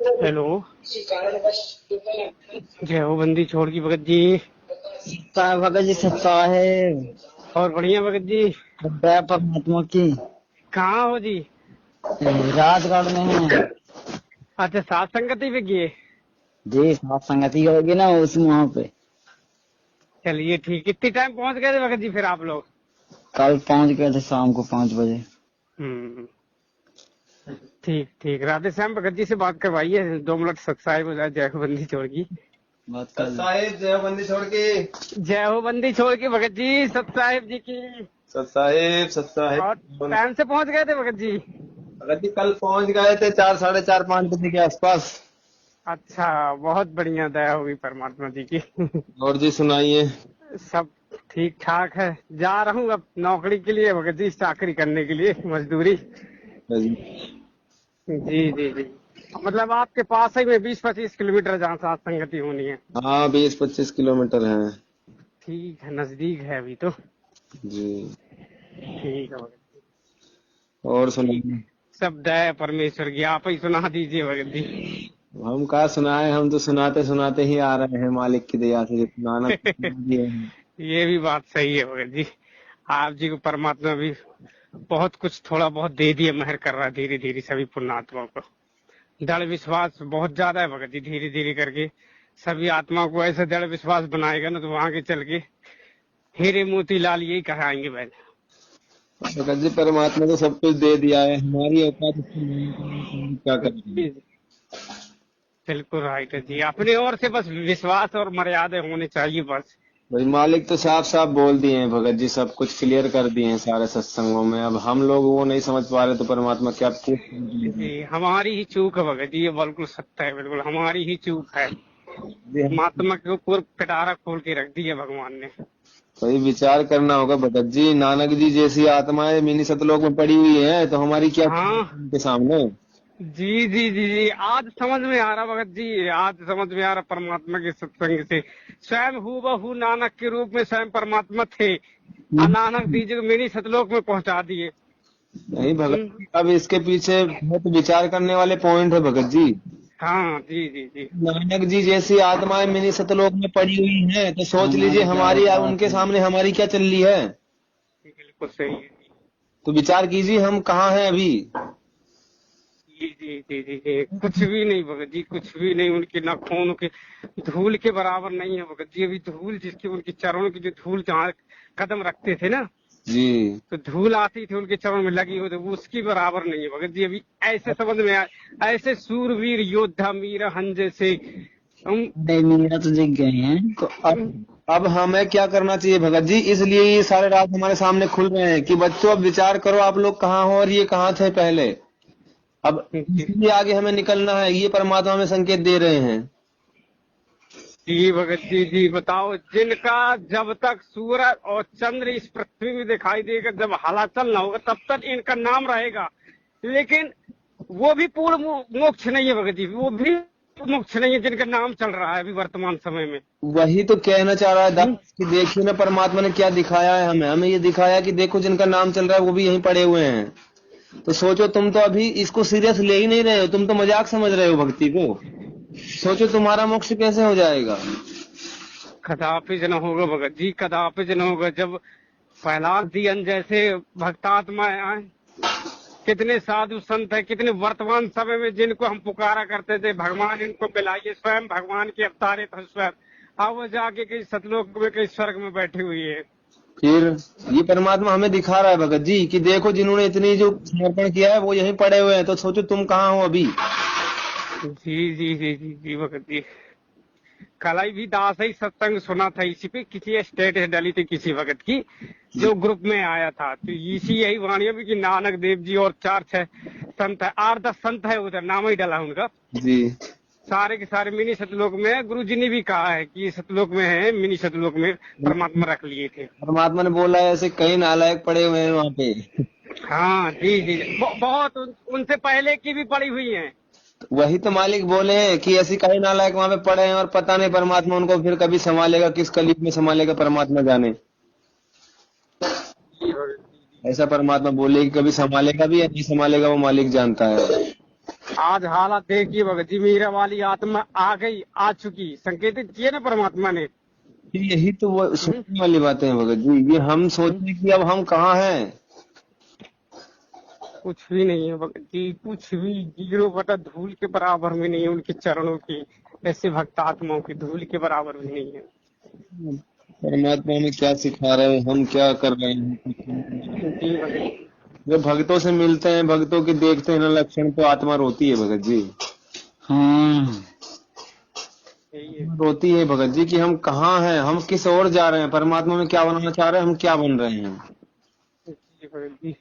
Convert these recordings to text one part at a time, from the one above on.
Hello. जय हो बंदी छोड़ की भगत जी। साहब भगत जी सत्ता है। और बढ़िया भगत जी। दया परमात्मा की। कहाँ हो जी? राजगढ़ में है अच्छा, सात संगति पे गए। जी। सात संगति होगी ना उस वहाँ पे। चलिए ठीक। कितनी टाइम पहुंच गए थे भगत जी फिर आप लोग? कल पहुँच गए थे शाम को 5 बजे। हम्म। ठीक ठीक। राधे श्याम भगत जी से बात करवाइए, 2 मिनट सत्साहिब हो जाए। जय हो बंदी छोड़ की। बात कर साहिब जय बंदी छोड़ के। जय हो बंदी छोड़ की भगत जी, सत्साहिब जी की। सत साहिब। और टाइम से पहुंच गए थे भगत जी? भगत जी कल पहुँच गए थे 4, 4:30, 5 बजे के आसपास। अच्छा, बहुत बढ़िया। दया होगी परमात्मा जी की। और जी सुनाइए। सब ठीक ठाक है। जा रहा हूँ अब नौकरी के लिए भगत जी, चाकरी करने के लिए, मजदूरी। जी जी जी। मतलब आपके पास ही में 20-25 किलोमीटर जहाँ सात संगति होनी है। हाँ 20-25 किलोमीटर है। ठीक है, नजदीक है अभी तो। जी। ठीक है भगत जी। और ठीक सुनाइए। है। सब दया परमेश्वर की। आप ही सुना दीजिए भगत जी। हम कहा सुनाए, हम तो सुनाते सुनाते ही आ रहे हैं मालिक की दया से, सुनाना तो सुना दिए हैं। ये भी बात सही है भगत जी। आप जी को परमात्मा भी बहुत कुछ थोड़ा बहुत दे दिए, मेहर कर रहा है धीरे धीरे सभी पुण्यात्माओं को। दृढ़ विश्वास बहुत ज्यादा है भगत जी। धीरे धीरे करके सभी आत्माओं को ऐसा दृढ़ विश्वास बनाएगा ना, तो वहां के चल के हीरे मोती लाल यही कहलाएंगे भाई। भगत जी परमात्मा तो सब कुछ दे दिया है, हमारी औकात उसको लेने के लिए हम क्या करेंगे। बिल्कुल राइट है जी। अपनी ओर से बस विश्वास और मर्यादा होने चाहिए बस। भाई मालिक तो साफ साफ बोल दिए हैं भगत जी, सब कुछ क्लियर कर दिए हैं सारे सत्संगों में। अब हम लोग वो नहीं समझ पा रहे तो परमात्मा क्या पूछ जी, हमारी ही चूक है भगत जी। ये बिल्कुल सत्य है, बिल्कुल हमारी ही चूक है। महात्मा के ऊपर पिटारा खोल के रख दिया भगवान ने। भाई विचार करना होगा भगत जी, नानक जी जैसी आत्माएं मिनी सतलोक में पड़ी हुई है तो हमारी क्या हाँ उनके सामने। जी जी जी जी। आज समझ में आ रहा भगत जी, आज समझ में आ रहा परमात्मा के सत्संग से। स्वयं हूबहू नानक के रूप में स्वयं परमात्मा थे, और नानक दीजिए मिनी सतलोक में पहुंचा दिए। नहीं भगत जी, अब इसके पीछे बहुत विचार करने वाले पॉइंट है भगत जी। हाँ जी जी जी। नानक जी जैसी आत्माएं मिनी सतलोक में पड़ी हुई हैं तो सोच लीजिए हमारी उनके सामने हमारी क्या चल रही है। बिल्कुल सही है तो विचार कीजिए हम कहाँ हैं अभी। जी जी जी जी जी। कुछ भी नहीं भगत जी, कुछ भी नहीं। उनके नाखून के धूल के बराबर नहीं है भगत जी। अभी धूल जिसके, उनके चरणों की जो धूल जहाँ कदम रखते थे ना, जी। तो धूल आती थी उनके चरण में लगी हो, तो वो उसकी बराबर नहीं है भगत जी। अभी ऐसे समझ में आए, ऐसे सूरवीर योद्धा मीरा हन जैसे हम। नहीं मीरा तो जग गए हैं तो अब हमें क्या करना चाहिए भगत जी, इसलिए ये सारे राज हमारे सामने खुल रहे हैं कि बच्चों अब विचार करो आप लोग कहाँ हो और ये कहाँ थे पहले। अब इसलिए आगे हमें निकलना है, ये परमात्मा में संकेत दे रहे हैं। जी भगत जी जी। बताओ, जिनका जब तक सूरज और चंद्र इस पृथ्वी में दिखाई देगा, जब हलाचल ना होगा, तब तक इनका नाम रहेगा। लेकिन वो भी पूर्ण मोक्ष नहीं है भगत जी, वो भी मोक्ष नहीं है जिनका नाम चल रहा है अभी वर्तमान समय में। वही तो कहना चाह रहा है दत्त कि देखिए ना परमात्मा ने क्या दिखाया है हमें, हमें ये दिखाया कि देखो जिनका नाम चल रहा है वो भी यहीं पड़े हुए हैं। तो सोचो तुम तो अभी इसको सीरियस ले ही नहीं रहे हो, तुम तो मजाक समझ रहे हो भक्ति को। सोचो तुम्हारा मोक्ष कैसे हो जाएगा। कदापि न होगा भगत जी, कदापि न होगा। जब प्रहलाद दियन जैसे भक्तात्माएं आए, कितने साधु संत है, कितने वर्तमान समय में जिनको हम पुकारा करते थे भगवान इनको मिलाइए, स्वयं भगवान के अवतारे थे स्वयं। अब वो जाके कहीं सतलोक में कहीं स्वर्ग में बैठी हुई है। फिर ये परमात्मा हमें दिखा रहा है भगत जी कि देखो जिन्होंने इतनी जो समर्पण किया है वो यहीं पड़े हुए हैं, तो सोचो तुम कहाँ हो अभी। जी जी जी जी जी भगत जी। कल ही भी दास ही सत्संग सुना था, इसी पे किसी स्टेटस डाली थी किसी भगत की, जो ग्रुप में आया था, तो इसी यही वाणियों में कि नानक देव जी और 4-6 संत है, 8-10 संत है, उधर नाम ही डाला उनका। जी। सारे के सारे मिनी सतलोक में है। गुरु जी ने भी कहा है कि सतलोक में है, मिनी सतलोक में परमात्मा रख लिए थे। परमात्मा ने बोला है ऐसे कई नालायक पड़े हुए हैं वहां पे। हाँ जी जी। बहुत उनसे पहले की भी पड़ी हुई है। वही तो मालिक बोले हैं कि ऐसी कई नालायक वहां पे पड़े हैं और पता नहीं परमात्मा उनको फिर कभी संभालेगा, किस कलयुग में संभालेगा परमात्मा जाने। ऐसा परमात्मा बोले कि कभी संभालेगा भी या नहीं संभालेगा वो मालिक जानता है। आज हालत देखिए भगत जी, मीरा वाली आत्मा आ गई, आ चुकी, संकेतित किए ना परमात्मा ने। यही तो वो हम्म, सोचने वाली बातें हैं भगत जी। ये हम हम्म, सोचते कि अब हम कहाँ हैं। कुछ भी नहीं है भगत जी, कुछ भी, 0/धूल के बराबर में नहीं है उनके चरणों की। ऐसे भक्त आत्माओं की धूल के बराबर भी नहीं है। परमात्मा में क्या सिखा रहे हैं, हम क्या कर रहे हैं, कुछ नहीं। जी भगत जी। जब भक्तों से मिलते हैं, भक्तों के देखते हैं ना लक्षण, तो आत्मा रोती है भगत जी। यही है। रोती है भगत जी कि हम कहाँ हैं, हम किस ओर जा रहे हैं, परमात्मा में क्या बनना चाह रहे हैं, हम क्या बन रहे हैं। जी भगत जी,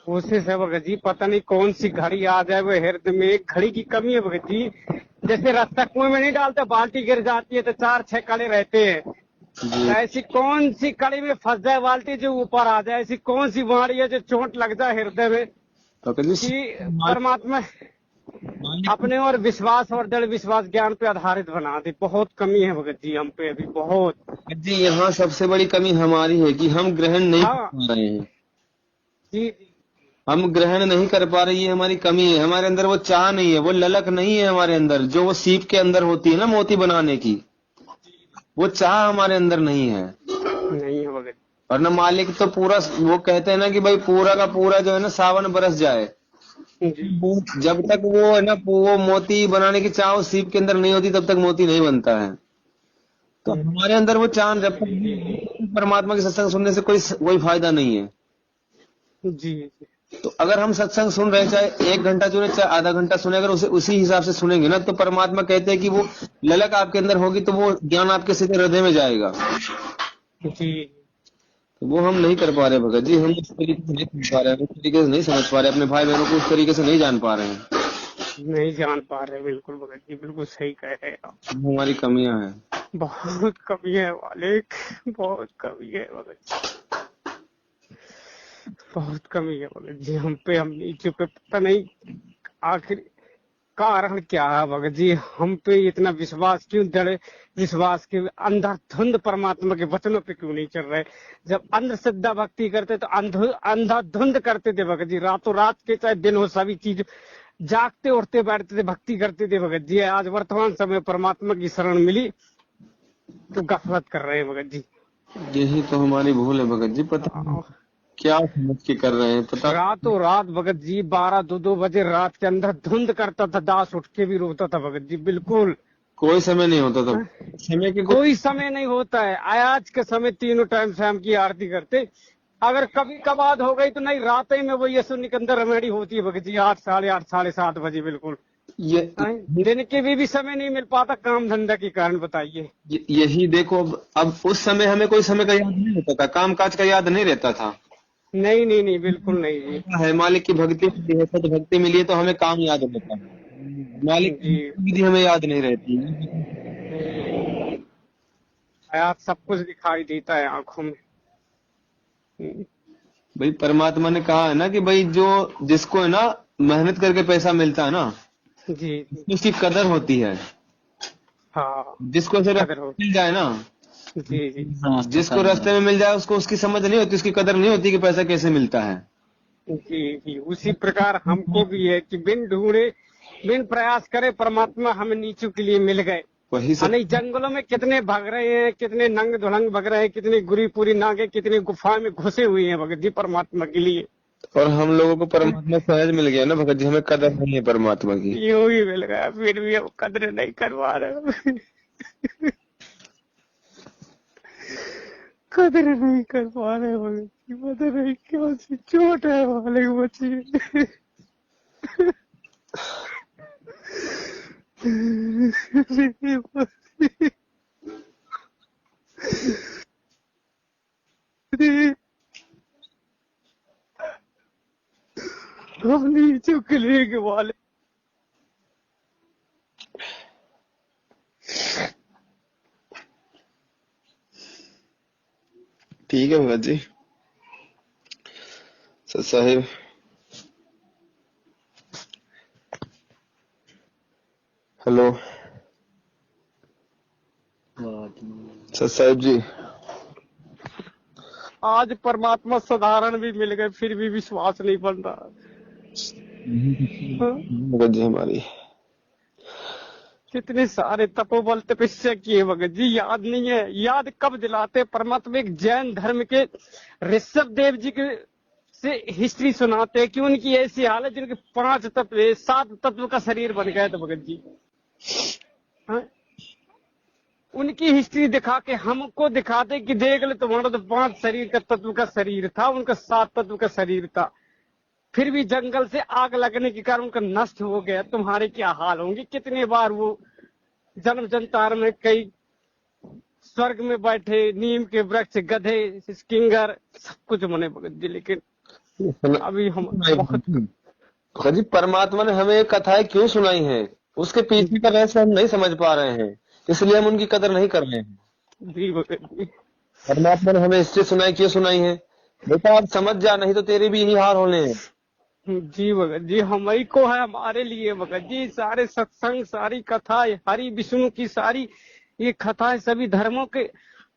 कोशिश है भगत जी, पता नहीं कौन सी घड़ी आ जाए वो हृदय में। एक घड़ी की कमी है भगत जी। जैसे रास्ता कुएं में नहीं डालते, बाल्टी गिर जाती है तो 4-6 कड़े रहते हैं। तो जी ऐसी कौन सी कड़ी में फंस जाए बाल्टी जो ऊपर आ जाए? ऐसी कौन सी वाणी है जो चोट लग जाए हृदय में भगत जी, कि मालिक परमात्मा मालिक अपने और विश्वास और दृढ़ विश्वास ज्ञान पे आधारित बना दे? बहुत कमी है भगत जी हम पे अभी, बहुत। भगत जी, यहाँ सबसे बड़ी कमी हमारी है कि हम ग्रहण नहीं कर हाँ पा रहे हैं। जी जी। हम ग्रहण नहीं कर पा रहे, ये हमारी कमी है। हमारे अंदर वो चाह नहीं है, वो ललक नहीं है हमारे अंदर, जो वो सीप के अंदर होती है ना मोती बनाने की, वो चाह हमारे अंदर नहीं है। नहीं है भगत और न मालिक तो पूरा, वो कहते हैं ना कि भाई पूरा का पूरा जो है ना सावन बरस जाए, जी। वो जब तक वो है ना वो मोती बनाने की चाह उस सीप के अंदर नहीं होती, तब तक मोती नहीं बनता है। तो हमारे अंदर वो चाह जब तक नहीं है, परमात्मा के सत्संग सुनने से कोई फायदा नहीं है। जी जी। तो अगर हम सत्संग सुन रहे हैं, चाहे 1 घंटा सुने चाहे आधा घंटा सुने, अगर उसे उसी हिसाब से सुनेंगे ना, तो परमात्मा कहते हैं कि वो ललक आपके अंदर होगी, तो वो ज्ञान आपके सीधे हृदय में जाएगा। जी तो वो हम नहीं कर पा रहे भगत जी, हम उस तरीके से नहीं सुन पा रहे हैं, उस तरीके से नहीं समझ पा रहे, अपने भाई बहनों को उस तरीके से नहीं जान पा रहे हैं। नहीं जान पा रहे, बिल्कुल भगत जी, बिल्कुल सही कह रहे हैं आप। वो हमारी कमियां हैं। बहुत कमी है मालिक, बहुत कमी है भगत जी, बहुत कमी है भगत जी हम पे, हम नीचे पे। पता नहीं आखिर कारण क्या है भगत जी, हम पे इतना विश्वास क्यों दृढ़ विश्वास के अंधाधुंध परमात्मा के वचनों पे क्यों नहीं चल रहे? जब अंधश्रद्धा भक्ति करते तो अंधाधुंध करते थे भगत जी, रातों रात के चाहे दिन हो, सभी चीज जागते उठते बैठते थे, भक्ति करते थे भगत जी। आज वर्तमान समय परमात्मा की शरण मिली तो गफलत कर रहे हैं भगत जी। यही तो हमारी भूल है भगत जी, पता नहीं क्या समझ के कर रहे हैं, पता। रातों रात भगत जी, 12-2 बजे रात के अंदर धुंध करता था, दास उठ के भी रोता था भगत जी, बिल्कुल। कोई समय नहीं होता था, हाँ? समय की कोई समय नहीं होता है। आज के समय तीनों टाइम शाम की आरती करते, अगर कभी कभार हो गई तो नहीं, रात ही में वो यीशु निकंदर रमेड़ी होती है भगत जी, 8, 8:30, 7:30 बजे, बिल्कुल। ये, हाँ? दिन के भी समय नहीं मिल पाता, काम धंधा के कारण, बताइए। यही देखो, अब उस समय हमें कोई समय का याद नहीं रहता था, काम काज का याद नहीं रहता था। नहीं नहीं नहीं, बिल्कुल नहीं जी। है मालिक की भक्ति मिली है, सद भक्ति मिली है, तो हमें काम याद रहता है। मालिक की जी विधि हमें याद नहीं रहती। आज सब कुछ दिखाई देता है आंखों में। भाई परमात्मा ने कहा है ना कि भाई जो जिसको है ना मेहनत करके पैसा मिलता है ना, जी जी। उसकी कदर होती है। हाँ, जिसको ऐसे कदर रास्ते हो। में मिल जाए ना, जी जी। जिसको रास्ते में मिल जाए, उसको उसकी समझ नहीं होती, उसकी कदर नहीं होती कि पैसा कैसे मिलता है। जी जी, उसी प्रकार हमको भी है कि बिन ढूंढे बिन प्रयास करे परमात्मा हमें नीचों के लिए मिल गए। वही सब। नहीं, जंगलों में कितने भाग रहे हैं, कितने नंग धुलंग भाग रहे हैं, कितनी गुरी पूरी नागे, कितनी गुफा में घुसे हुए हैं भगत जी परमात्मा के लिए। और हम लोगों को परमात्मा सहज मिल गया ना भगत जी, हमें कदर नहीं है परमात्मा की। यूं ही मिल गया, फिर भी हम कदर नहीं करवा रहे। कदर नहीं कर पा रहे भगत जी, पता नहीं कौन सी चोट है वाले बच्चे। हम नीचे किले के वाले। ठीक है भगत जी। सत साहिब, हेलो सत साहिब जी। आज परमात्मा साधारण भी मिल गए फिर भी विश्वास नहीं बन रहा। हाँ? भगत जी हमारी कितने सारे तपोबल तपस्या किए भगत जी, याद नहीं है? याद कब दिलाते? परमात्मा एक जैन धर्म के ऋषभ देव जी के से हिस्ट्री सुनाते हैं कि उनकी ऐसी हालत जिनके 5 तत्व 7 तत्व का शरीर बन गया था भगत जी। हाँ? उनकी हिस्ट्री दिखा के हमको दिखाते कि देख ले तुम्हारा तो 5 शरीर का तत्व का शरीर था, उनका 7 तत्व का शरीर था, फिर भी जंगल से आग लगने के कारण उनका नष्ट हो गया। तुम्हारे क्या हाल होंगे? कितने बार वो जन्म जंतार में कई स्वर्ग में बैठे, नीम के वृक्ष, गधे, किंगर, सब कुछ बने भगत जी, लेकिन अभी हम बहुत भगत जी परमात्मा ने हमें कथाएं क्यों सुनाई हैं, उसके पीछे का रहस्य हम नहीं समझ पा रहे हैं, इसलिए हम उनकी कदर नहीं कर रहे हैं। जी भगत जी। परमात्मा ने हमें हिस्ट्री सुनाई, क्यों सुनाई है? बेटा आप समझ जा, नहीं तो तेरे भी यही हाल होने हैं। जी भगत जी, हम ही को है हमारे लिए भगत जी। सारे सत्संग, सारी कथा, हरि विष्णु की सारी ये कथाएं सभी धर्मों के,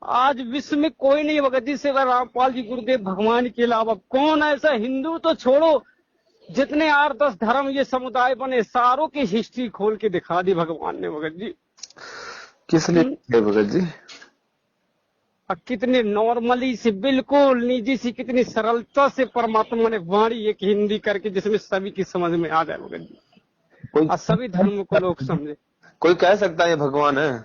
आज विश्व में कोई नहीं भगत जी सिवा रामपाल जी गुरुदेव भगवान के अलावा। कौन ऐसा, हिंदू तो छोड़ो, जितने 8-10 धर्म ये समुदाय बने सारों की हिस्ट्री खोल के दिखा दी भगवान ने भगत जी। किस लिए भगत जी? और कितने नॉर्मली से, बिल्कुल निजी सी, कितनी सरलता से परमात्मा ने वाणी एक हिंदी करके जिसमें सभी की समझ में आ जाए भगत जी, और सभी धर्मों को लोग समझे। कोई कह सकता है ये भगवान है?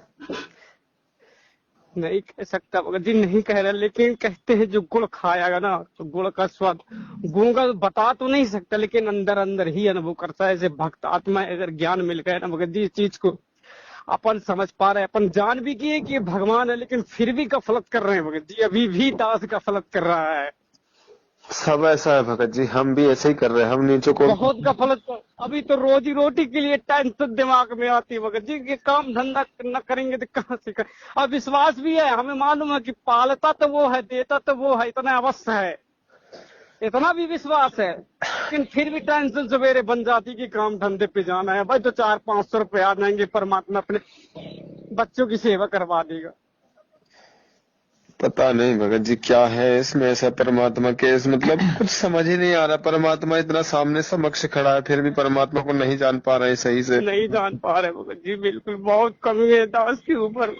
नहीं कह सकता भगत जी, नहीं कह रहा, लेकिन कहते हैं जो गुड़ खाएगा ना तो गुड़ का स्वाद, गुड़ का बता तो नहीं सकता लेकिन अंदर अंदर ही अनुभव करता है। ऐसे भक्त आत्मा अगर ज्ञान मिल गया ना भगत जी, इस चीज को अपन समझ पा रहे हैं, अपन जान भी किए कि ये भगवान है, लेकिन फिर भी गफलत कर रहे हैं भगत जी। अभी भी दास गफलत कर रहा है। सब ऐसा है भगत जी, हम भी ऐसे ही कर रहे हैं, हम नीचों को बहुत गफलत। अभी तो रोजी रोटी के लिए टेंशन दिमाग में आती है भगत जी, कि काम धंधा न करेंगे तो कहाँ से करें। अब विश्वास भी है, हमें मालूम है कि पालता तो वो है, देता तो वो है, इतना अवश्य है, इतना भी विश्वास है, लेकिन फिर भी टेंशन सवेरे बन जाती कि काम धंधे पे जाना है भाई, तो 400-500 रुपए आ जाएंगे, परमात्मा अपने बच्चों की सेवा करवा देगा। पता नहीं भगत जी क्या है इसमें ऐसा परमात्मा के, मतलब कुछ समझ ही नहीं आ रहा। परमात्मा इतना सामने समक्ष खड़ा है, फिर भी परमात्मा को नहीं जान पा रहे सही से। नहीं जान पा रहे भगत जी, बिल्कुल बहुत कमी है दास के ऊपर।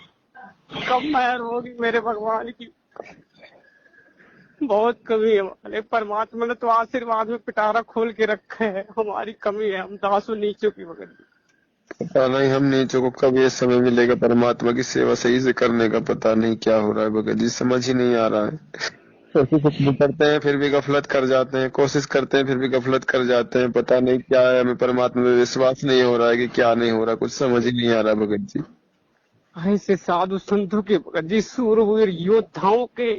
कब मेहर होगी मेरे भगवान की, बहुत कमी है हमारे। परमात्मा ने तो आशीर्वाद में पिटारा खोल के रखे है, हमारी कमी है, हम दासों नीचों की भगत जी। पता नहीं हम नीचों को कब ये समय मिलेगा परमात्मा की सेवा सही से करने का, पता नहीं क्या हो रहा है भगत जी, समझ ही नहीं आ रहा है। कोशिश करते हैं फिर भी गफलत कर जाते हैं, कोशिश करते हैं फिर भी गफलत कर जाते हैं, पता नहीं क्या है, हमें परमात्मा में विश्वास नहीं हो रहा है कि क्या नहीं हो रहा, कुछ समझ ही नहीं आ रहा भगत जी। ऐसे साधु संतों के भगत जी, सूरवीर योद्धाओं के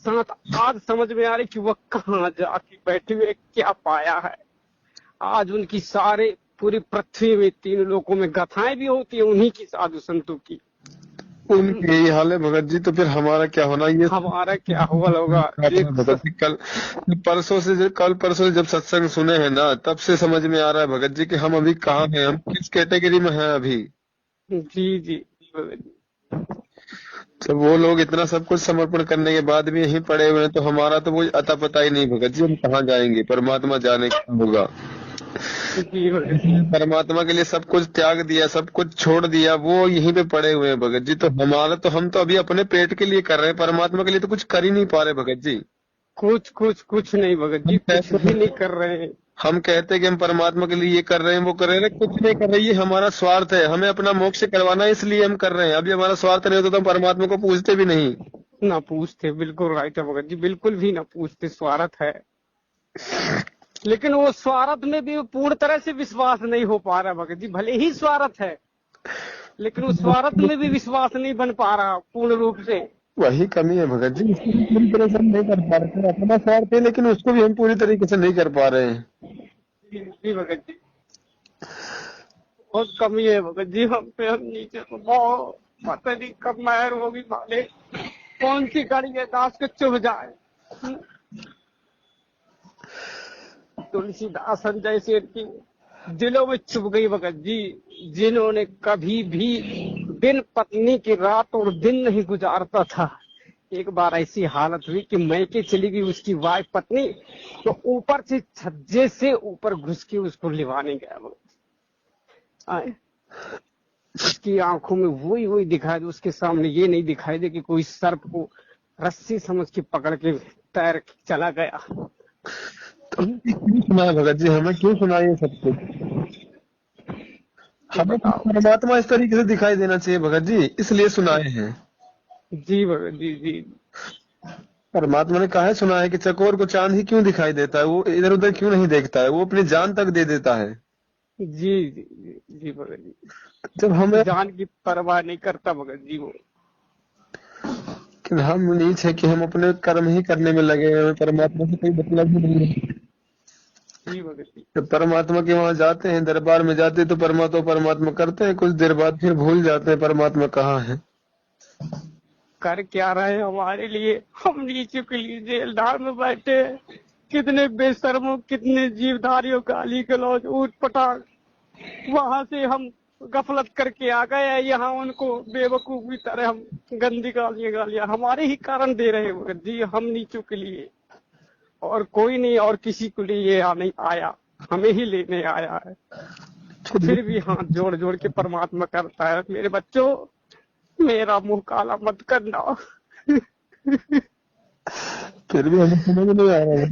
साथ आज समझ में आ रही कि वह कहाँ जाके बैठे हुए क्या पाया है। आज उनकी सारे पूरी पृथ्वी में 3 लोकों में गाथाएं भी होती है उन्हीं की, साधु संतों की। उनकी यही हाल है भगत जी, तो फिर हमारा क्या होना? ये हमारा क्या हुआ होगा? भगत जी कल परसों से जब सत्संग सुने हैं ना, तब से समझ में आ रहा है भगत जी कि हम अभी कहाँ हैं, हम किस कैटेगरी में हैं अभी। जी जी। तो वो लोग इतना सब कुछ समर्पण करने के बाद भी यहीं पड़े हुए हैं, तो हमारा तो वो अता पता ही नहीं भगत जी, हम कहाँ जाएंगे, परमात्मा जाने का होगा। परमात्मा के लिए सब कुछ त्याग दिया, सब कुछ छोड़ दिया, वो यहीं पे पड़े हुए हैं भगत जी। तो हम तो अभी अपने पेट के लिए कर रहे हैं, परमात्मा के लिए तो कुछ कर ही नहीं पा रहे भगत जी। कुछ नहीं भगत जी, कुछ भी नहीं कर रहे हैं। हम कहते हैं कि हम परमात्मा के लिए ये कर रहे हैं, वो कर रहे हैं, कुछ नहीं कर रहे। ये हमारा स्वार्थ है, हमें अपना मोक्ष करवाना है, इसलिए हम कर रहे हैं। अभी हमारा स्वार्थ नहीं होता तो हम परमात्मा को पूछते भी नहीं। ना पूछते, बिल्कुल राइट है भगत जी, बिल्कुल भी ना पूछते। स्वार्थ है, लेकिन वो स्वार्थ में भी पूर्ण तरह से विश्वास नहीं हो पा रहा भगत जी। भले ही स्वार्थ है, लेकिन उस स्वार्थ में भी विश्वास नहीं बन पा रहा पूर्ण रूप से। वही कमी है भगत जी, इसको भी पूरी तरह से हम नहीं कर पा रहे। अपना स्वार्थ है, लेकिन उसको भी हम पूरी तरीके से नहीं कर पा रहे हैं। जी भगत जी, बहुत कमी है भगत जी हम पे। हम नीचे तो बहुत, पता नहीं कब मेहर होगी माले, कौन सी गाड़ी है दास को चुभ जाए। तुलसीदास संजय सेठ की दिलों में चुभ गई भगत जी, जिन्होंने कभी भी बिन पत्नी की रात और दिन नहीं गुजारता था, एक बार ऐसी हालत हुई कि मैके चली गई उसकी वाइफ पत्नी, तो ऊपर से छज्जे से ऊपर घुस के उसको लिवाने गया वो। आए, उसकी आंखों में वही दिखाई दे, उसके सामने ये नहीं दिखाई दे कि कोई सर्प को रस्सी समझ के पकड़ के तैर के चला गया। क्यों सुनाए भगत जी, हमें क्यों सुनाए ये सब कुछ? हमें तो बताओ परमात्मा इस तरीके से दिखाई देना चाहिए भगत जी, इसलिए सुनाए हैं। जी भगत जी। जी परमात्मा ने कहा है सुना है कि चकोर को चांद ही क्यों दिखाई देता है, वो इधर उधर क्यों नहीं देखता है, वो अपनी जान तक दे देता है। जी जी जी जी भगत जी, जब हमें जान की परवाह नहीं करता भगत जी वो। कि हम नीच है कि हम अपने कर्म ही करने में लगे हैं, हमें परमात्मा से कोई मतलब ही नहीं है। जी भगत जी। जब परमात्मा के वहां जाते हैं, दरबार में जाते हैं, तो परमात्मा करते हैं, कुछ देर बाद फिर भूल जाते हैं परमात्मा कहाँ है। कर क्या रहे हैं हमारे लिए, हम नीचे के लिए जेलदार में बैठे हैं। कितने बेशर्मों, कितने जीवधारियों का गाली गलौज ऊट पटांग, वहां से हम गफलत करके आ गए हैं, यहाँ उनको बेवकूफ की तरह हम गंदी गालियां हमारे ही कारण दे रहे हैं भगत जी, हम नीचों के लिए, और कोई नहीं, और किसी को लिए यहाँ नहीं आया, हमें ही लेने आया है। फिर भी हाथ जोड़ जोड़ के परमात्मा करता है, मेरे बच्चों मेरा मुंह काला मत करना। फिर भी हमें समझ नहीं आ रहा है।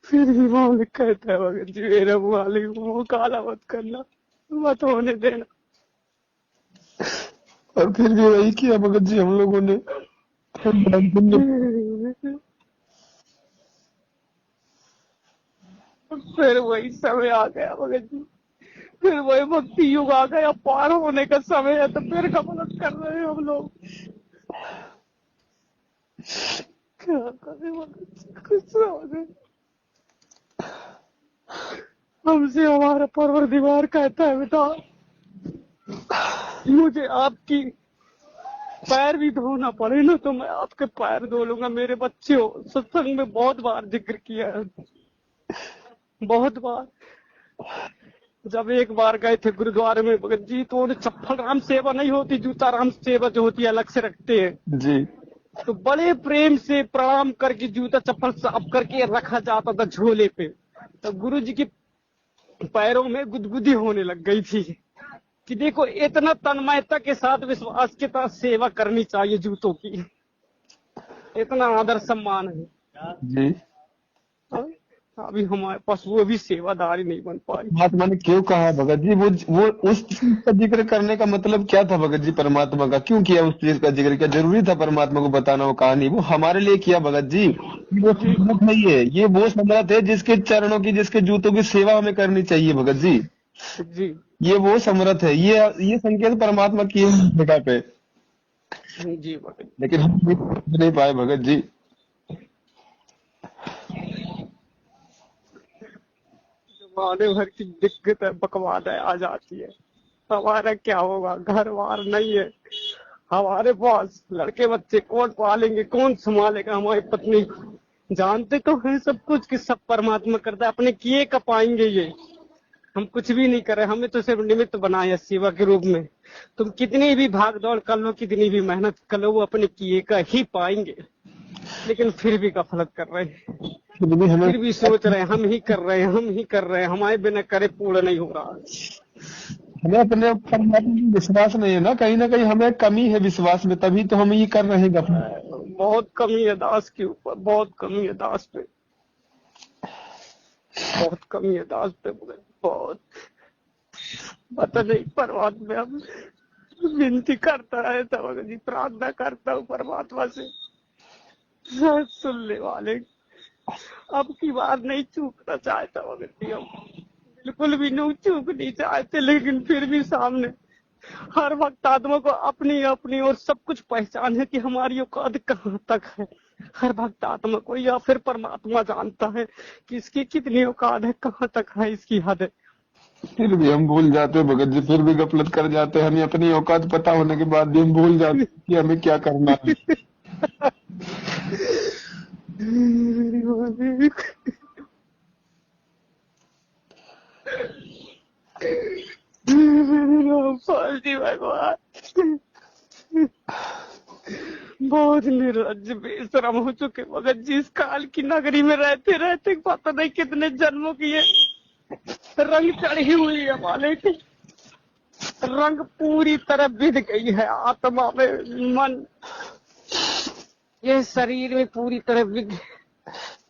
फिर भी मालिक कहता है भगत जी, मेरा मालिक मुंह काला मत करना, मत होने देना। और फिर भी वही किया भगत जी हम लोगों ने। फिर वही समय आ गया भगत जी, फिर वही भक्ति युग आ गया, पार होने का समय है, तो फिर गफलत कर रहे हैं हम लोग। क्या करें भगत जी, कुछ समझ नहीं। हमसे हमारा परवरदिगार कहता है, बेटा मुझे आपकी पैर भी धोना पड़े ना तो मैं आपके पैर धो लूंगा। मेरे बच्चे हो, सत्संग में बहुत बार जिक्र किया है, बहुत बार। जब एक बार गए थे गुरुद्वारे में भगत जी, तो उन्हें चप्पल राम सेवा नहीं होती, जूता राम सेवा जो होती है अलग से रखते हैं जी। तो बड़े प्रेम से प्रणाम करके जूता चप्पल साफ करके रखा जाता था झोले पे। तो गुरु जी के पैरों में गुदगुदी होने लग गई थी कि देखो इतना तन्मयता के साथ विश्वास के साथ सेवा करनी चाहिए जूतों की, इतना आदर सम्मान है। जी। अभी हमारे पास वो भी सेवादारी नहीं बन पाई। परमात्मा ने क्यों कहा भगत जी, वो उस चीज का जिक्र करने का मतलब क्या था भगत जी? परमात्मा का क्यों किया उस चीज का जिक्र? क्या जरूरी था परमात्मा को बताना वो कहानी? वो हमारे लिए किया भगत जी। वो समर्थ नहीं है, ये वो समर्थ है जिसके चरणों की, जिसके जूतों की सेवा हमें करनी चाहिए भगत जी। जी ये वो समर्थ है, ये संकेत परमात्मा किए हैं इस जगह पे, जी भगत लेकिन हम नहीं पाए भगत जी। जमाने भर की दिक्कत है, बकवाद आ जाती है। हमारा क्या होगा, घर बार नहीं है हमारे पास, लड़के बच्चे कौन पालेंगे, कौन संभालेगा हमारी पत्नी। जानते तो हैं सब कुछ कि सब परमात्मा करता है, अपने किए का पाएंगे ये, हम कुछ भी नहीं कर रहे, हमें तो सिर्फ निमित्त बनाया सेवा के रूप में। तुम कितनी भी भाग दौड़ कर लो, कितनी भी मेहनत कर लो, वो अपने किए का ही पाएंगे। लेकिन फिर भी गफलत कर रहे हैं, फिर भी सोच रहे हैं हम ही कर रहे हैं, हम ही कर रहे हैं, हमारे बिना करे पूर्ण नहीं हो रहा। हमें अपने परमात्मा में विश्वास नहीं है ना कहीं हमें कमी है विश्वास में, तभी तो हम ये कर रहे हैं गफलत। बहुत कमी है दास के ऊपर, बहुत कमी है दास पे, बहुत कमी है दास पे, बहुत। पता नहीं परमात्मा, हम विनती करता है तो जी, प्रार्थना करता हूँ परमात्मा से, शायद सुनने वाले। अब की बार नहीं चूकना चाहता भगत, हम बिल्कुल भी नहीं चूकनी चाहते, लेकिन फिर भी सामने हर वक्त आत्मा को अपनी अपनी और सब कुछ पहचान है कि हमारी औकात कहाँ तक है। हर भक्त आत्मा को या फिर परमात्मा जानता है कि इसकी कितनी औकात है, कहाँ तक है इसकी हद है। फिर भी हम भूल जाते हैं भगत जी, फिर भी गफलत कर जाते हैं। हमें अपनी औकात पता होने के बाद भी हम भूल जाते हैं कि हमें क्या करना है। फालतू भगवान, बहुत निर्लज्ज बेशरम हो चुके भगत जी। इस काल की नगरी में रहते रहते पता नहीं कितने जन्मों की ये रंग चढ़ी हुई है मालिक। रंग पूरी तरह बिध गई है आत्मा में, मन, ये शरीर में पूरी तरह बिध,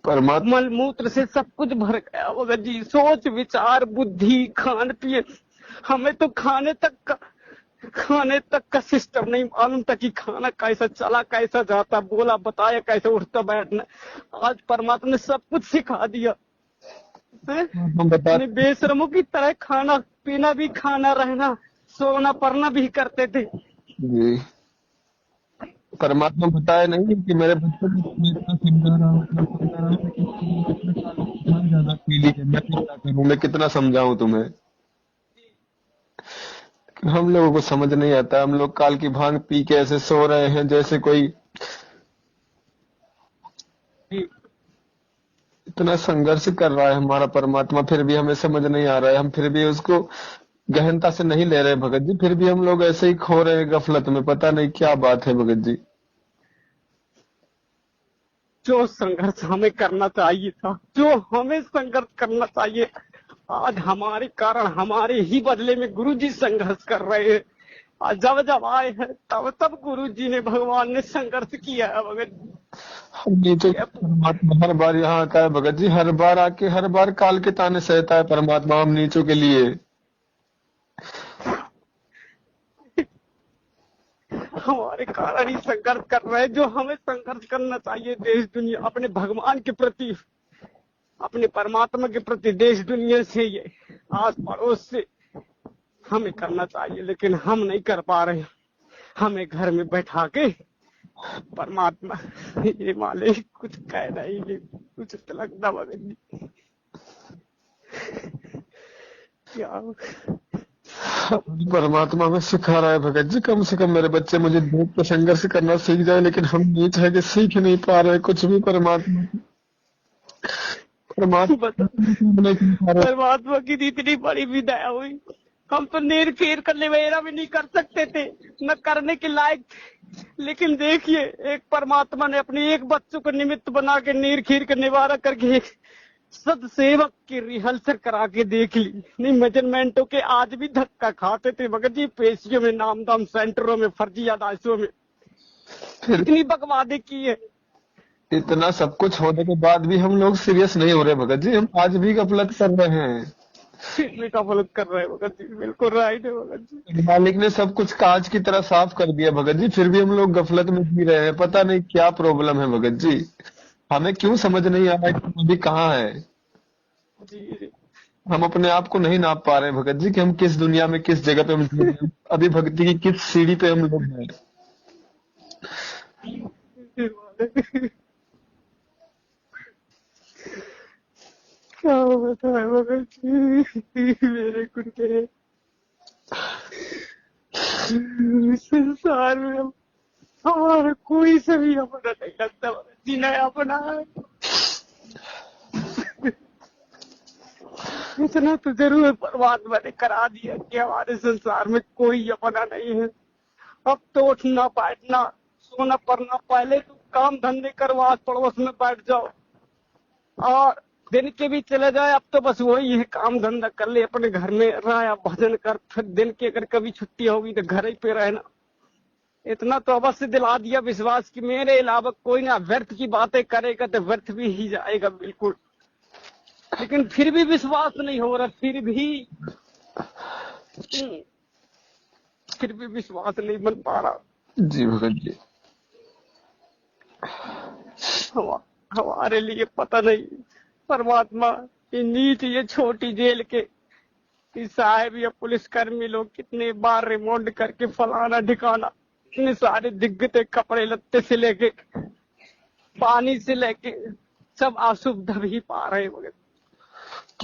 परमात्मा मल मूत्र से सब कुछ भर गया भगत जी। सोच विचार बुद्धि खान पिए, हमें तो खाने तक का सिस्टम नहीं मालूम था कि खाना कैसा चला, कैसा जाता, बोला बताया कैसे उठता बैठना। आज परमात्मा ने सब कुछ सिखा दिया है। हम बता अपने बेशरमों की तरह खाना पीना भी, खाना रहना सोना पढ़ना भी करते थे। जी, परमात्मा बताया नहीं कि मेरे बच्चे को मैं इतना समझा रहा हूँ, इतना समझा रहा हूँ, लेकिन तुम कितने साल इतना ज्यादा पीली है, मैं भी क्या करूँ, मैं कितना समझाऊं तुम्हें। हम लोगों को समझ नहीं आता। हम लोग काल की भांग पी के ऐसे सो रहे हैं जैसे कोई जी, इतना संघर्ष कर रहा है हमारा परमात्मा, फिर भी हमें समझ नहीं आ रहा है। हम फिर भी उसको गहनता से नहीं ले रहे भगत जी, फिर भी हम लोग ऐसे ही खो रहे हैं गफलत में। पता नहीं क्या बात है भगत जी। जो संघर्ष हमें करना चाहिए था, जो हमें संघर्ष करना चाहिए, आज हमारे कारण हमारे ही बदले में गुरुजी संघर्ष कर रहे हैं। आज जब जब आए हैं तब गुरुजी ने, भगवान ने संघर्ष किया है भगत जी। हम नीचे परमात्मा हर बार यहाँ आता है भगत जी, हर बार आके हर बार काल के ताने सहता है परमात्मा हम नीचों के लिए। हमारे कारण ही संघर्ष कर रहे हैं। जो हमें संघर्ष करना चाहिए देश दुनिया, अपने भगवान के प्रति, अपने परमात्मा के प्रति, देश दुनिया से, ये आस पड़ोस से हमें करना चाहिए, लेकिन हम नहीं कर पा रहे। हमें घर में बैठा के परमात्मा, ये मालिक कुछ कहना ही नहीं, कुछ लगता भगत जी क्या परमात्मा में सिखा रहा है भगत जी, कम से कम मेरे बच्चे मुझे देख के संघर्ष करना सीख जाए, लेकिन हम नीच है कि सीख नहीं पा रहे कुछ भी। परमात्मा की इतनी बड़ी भी दया हुई। हम तो नीर खीर कर निवेरा भी नहीं कर सकते थे, न करने के लायक थे, लेकिन देखिए एक परमात्मा ने अपने एक बच्चों को निमित्त बना के नीर खीर का निवारा करके सदसेवक की रिहर्सल करा के देख ली। नहीं मेजरमेंटों के आज भी धक्का खाते थे मगर जी, पेशियों में, नाम दाम सेंटरों में, फर्जी अदालतों में इतनी बकवादे की है। इतना सब कुछ होने के बाद भी हम लोग सीरियस नहीं हो रहे भगत जी, हम आज भी गफलत कर रहे हैं। गलत कर रहे हैं भगत जी, बिल्कुल राइट है भगत जी। मालिक ने सब कुछ कांच की तरह साफ कर दिया भगत जी, फिर भी हम लोग गफलत में जी रहे हैं। पता नहीं क्या प्रॉब्लम है भगत जी, हमें क्यों समझ नहीं आ रहा है कि अभी कहाँ है। जी, हम अपने आप को नहीं नाप पा रहे भगत जी कि हम किस दुनिया में, किस जगह पे हम जी रहे हैं। अभी भक्ति की किस सीढ़ी पे हम लोग हैं। क्या बताए भगत जी, मेरे कुत्ते संसार में हमारा कोई सभी अपना नहीं लगता भगत जी, नहीं अपना है। इतना तो जरूर परमात्मा ने करा दिया कि हमारे संसार में कोई अपना नहीं है। अब तो उठना बैठना सोना पड़ना, पहले तो काम धंधे करो, आस पड़ोस में बैठ जाओ और दिन के भी चले जाए। अब तो बस वही है, काम धंधा कर ले, अपने घर में रहा, भजन कर, फिर दिन की अगर कभी छुट्टी होगी तो घर ही पे रहना। इतना तो अवश्य दिला दिया विश्वास कि मेरे अलावा कोई ना व्यर्थ की बातें करेगा तो व्यर्थ भी ही जाएगा बिल्कुल। लेकिन फिर भी विश्वास नहीं हो रहा, फिर भी विश्वास नहीं बन पा रहा। जी भगत जी, हमारे लिए पता नहीं परमात्मा ये नीच, ये छोटी जेल के साहब या पुलिसकर्मी लोग कितने बार रिमांड करके फलाना ठिकाना, इतने सारे दिग्गते कपड़े लत्ते से लेके पानी से लेके सब असुविधा भी पा रहे हैं।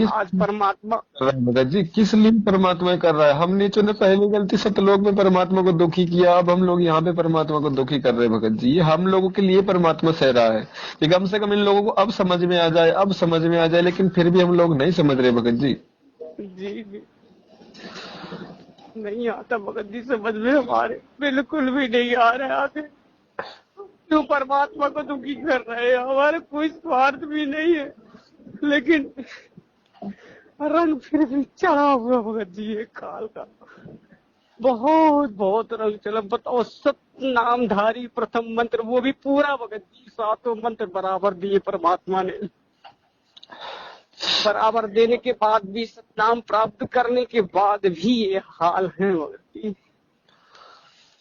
आज परमात्मा भगत जी किस लिए परमात्मा कर रहा है। हम नीचों ने पहली गलती सतलोक में परमात्मा को दुखी किया, अब हम लोग यहाँ पे परमात्मा को दुखी कर रहे हैं भगत जी। ये हम लोगों के लिए परमात्मा सह रहा है कि कम से कम इन लोगों को अब समझ में आ जाए, अब समझ में आ जाए, लेकिन फिर भी हम लोग नहीं समझ रहे भगत जी। जी नहीं आता भगत जी, समझ में हमारे बिल्कुल भी नहीं आ रहा है आगे। क्यों परमात्मा को दुखी कर रहे हैं? हमारे कोई स्वार्थ भी नहीं है, लेकिन रंग फिर भी चढ़ा हुआ भगत जी ये काल का। बहुत बहुत रंग चला। बताओ, सत्य नामधारी प्रथम मंत्र, वो भी पूरा भगत जी, सातों मंत्र बराबर दिए परमात्मा ने। बराबर देने के बाद भी, सतनाम प्राप्त करने के बाद भी ये हाल है भगत जी।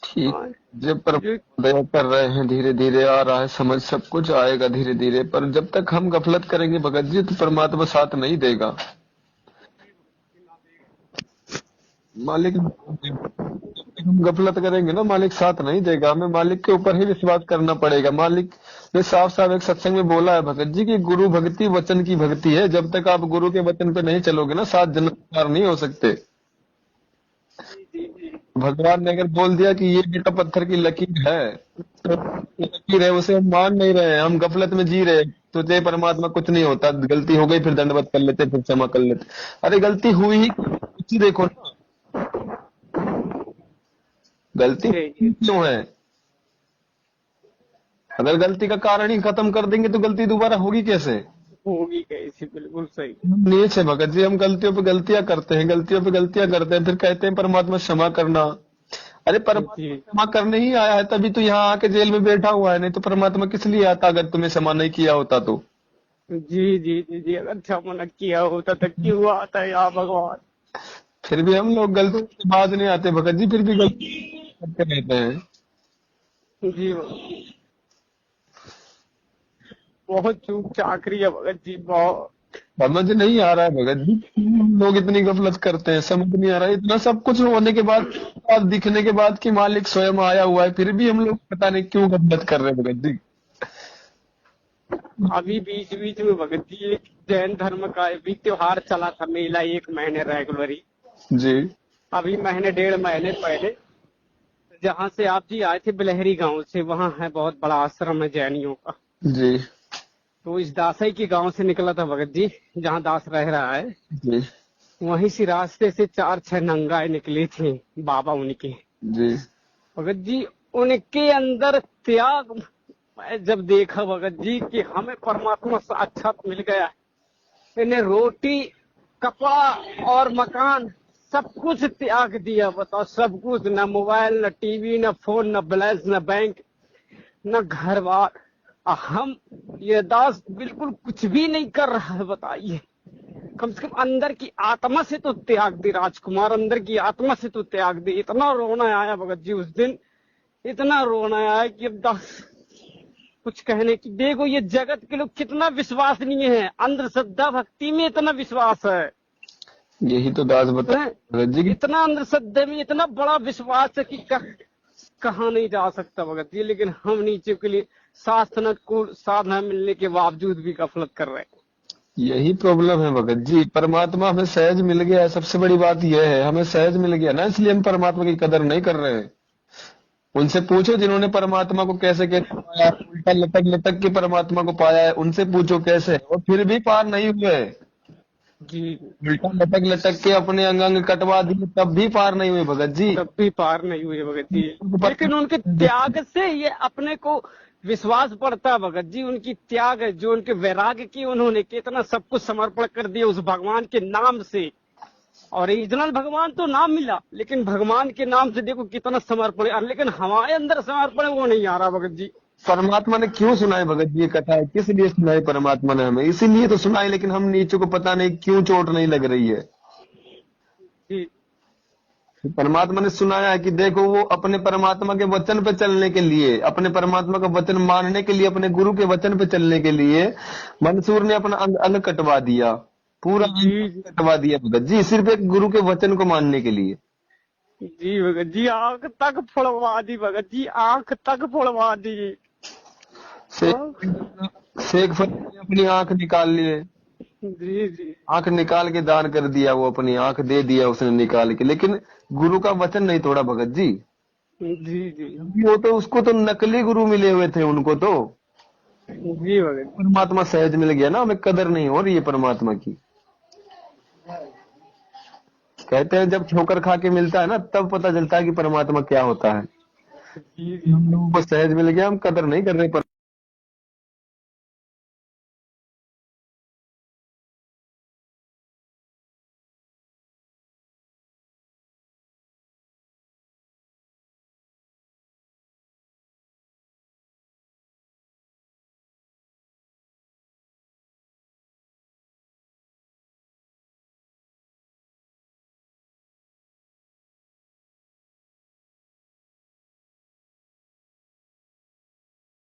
ठीक। हाँ, जब पर जो दया कर रहे हैं, धीरे धीरे आ रहा है समझ, सब कुछ आएगा धीरे धीरे। पर जब तक हम गफलत करेंगे भगत जी तो परमात्मा साथ नहीं देगा। मालिक, हम गफलत करेंगे ना, मालिक साथ नहीं देगा। हमें मालिक के ऊपर ही विश्वास करना पड़ेगा। मालिक ने साफ साफ एक सत्संग में बोला है भगत जी की गुरु भक्ति वचन की भक्ति है। जब तक आप गुरु के वचन पे नहीं चलोगे ना, 7 जन्म पार नहीं हो सकते। भगवान ने अगर बोल दिया कि ये बेटा पत्थर की लकीर है, तो लकीर है, उसे हम मान नहीं रहे हैं, हम गफलत में जी रहे हैं। तो जय परमात्मा, कुछ नहीं होता, गलती हो गई फिर दंडवत कर लेते, फिर क्षमा कर लेते। अरे गलती हुई ही, कुछ ही देखो ना, गलती क्यों है? अगर गलती का कारण ही खत्म कर देंगे तो गलती दोबारा होगी कैसे? होगी कैसी? बिल्कुल सही। हम नीच है भगत जी, हम गलतियों पे गलतियां करते हैं, गलतियों पे गलतियां करते हैं, फिर कहते हैं परमात्मा क्षमा करना। अरे परमात्मा जी क्षमा करने ही आया है, तभी तो यहाँ आके जेल में बैठा हुआ है। नहीं तो परमात्मा किस लिए आता अगर तुम्हें क्षमा नहीं किया होता तो? जी जी जी जी, अगर क्षमा न किया होता तो क्यों आता है यहाँ भगवान? फिर भी हम लोग गलती के बाद नहीं आते भगत जी, फिर भी गलती करते रहते हैं। जी बहुत चूक चाकरी है भगत जी, बहुत। समझ नहीं आ रहा है भगत जी, क्यों लोग इतनी गफलत करते हैं, समझ नहीं आ रहा है। इतना सब कुछ होने के बाद, अब दिखने के बाद कि मालिक स्वयं आया हुआ है, फिर भी हम लोग पता नहीं क्यों गफलत कर रहे हैं भगत जी। अभी बीच बीच में भगत जी एक जैन धर्म का भी त्योहार चला था, मेला, 1 महीने रेगुलरी। जी अभी महीने 1.5 महीने पहले, जहाँ से आप जी आए थे बिलहरी गांव से, वहाँ है बहुत बड़ा आश्रम है जैनियों का। जी तो इस दासई के गांव से निकला था भगत जी, जहाँ दास रह रहा है। जी वहीं से रास्ते से 4-6 नंगाए निकले थे बाबा उनके। जी भगत जी उनके अंदर त्याग, मैं जब देखा भगत जी कि हमें परमात्मा साक्षात मिल गया। इन्हें रोटी, कपड़ा और मकान सब कुछ त्याग दिया। बताओ, सब कुछ, न मोबाइल, न टीवी, न फोन, न बैलेंस, न बैंक, न घर बार। हम ये दास बिल्कुल कुछ भी नहीं कर रहा है। बताइए, कम से कम अंदर की आत्मा से तो त्याग दे राजकुमार, अंदर की आत्मा से तो त्याग दे। इतना रोना आया भगत जी उस दिन, इतना रोना आया कि अब दास कुछ कहने की। देखो ये जगत के लोग कितना विश्वसनीय है, अंधश्रद्धा भक्ति में इतना विश्वास है। यही तो दास बता हैं? भगत जी की। इतना अंधश्रद्धा में इतना बड़ा विश्वास है कि कहाँ नहीं जा सकता भगत जी। लेकिन हम नीचे के लिए शास्त्र को साधना मिलने के बावजूद भी गफलत कर रहे हैं। यही प्रॉब्लम है भगत जी, परमात्मा हमें सहज मिल गया है, सबसे बड़ी बात यह है, हमें सहज मिल गया ना, इसलिए हम परमात्मा की कदर नहीं कर रहे हैं। उनसे पूछो जिन्होंने परमात्मा को कैसे कैसे पाया, उल्टा लटक लटक के परमात्मा को पाया है, उनसे पूछो कैसे, और फिर भी पार नहीं हुए। जी, उल्टा लटक लटक के अपने अंग अंग कटवा दिए, तब भी पार नहीं हुए भगत जी। तब भी पार नहीं हुए भगत जी। लेकिन उनके त्याग से ये अपने को विश्वास बढ़ता भगत जी। उनकी त्याग है, जो उनके वैराग्य की, उन्होंने कितना सब कुछ समर्पण कर दिया उस भगवान के नाम से। और ओरिजिनल भगवान तो नाम मिला, लेकिन भगवान के नाम से देखो कितना समर्पण है। लेकिन हमारे अंदर समर्पण वो नहीं आ रहा भगत जी। परमात्मा ने क्यों सुनाई भगत जी ये कथा है, किस लिए सुनाई परमात्मा ने हमें? इसीलिए तो सुनाई, लेकिन हम नीचों को पता नहीं क्यों चोट नहीं लग रही है। जी परमात्मा ने सुनाया है कि देखो, वो अपने परमात्मा के वचन पे चलने के लिए, अपने परमात्मा का वचन मानने के लिए, अपने गुरु के वचन पे चलने के लिए मंसूर ने अपना अंग अंग कटवा दिया, पूरा अंग कटवा दिया भगत जी, सिर्फ एक गुरु के वचन को मानने के लिए। जी भगत जी, आंख तक फोड़वा दी भगत जी, आंख तक फोड़वा दी। शेख फरीद ने अपनी आंख निकाल लिए, जी जी आंख निकाल के दान कर दिया, वो अपनी आंख दे दिया उसने निकाल के, लेकिन गुरु का वचन नहीं तोड़ा भगत जी। जी जी वो तो, उसको तो नकली गुरु मिले हुए थे उनको तो। जी भगत जी। परमात्मा सहज मिल गया ना, हमें कदर नहीं हो रही है परमात्मा की। कहते हैं जब ठोकर खा के मिलता है ना तब पता चलता है कि परमात्मा क्या होता है। जी जी। हम लोगों को सहज मिल गया, हम कदर नहीं कर रहे।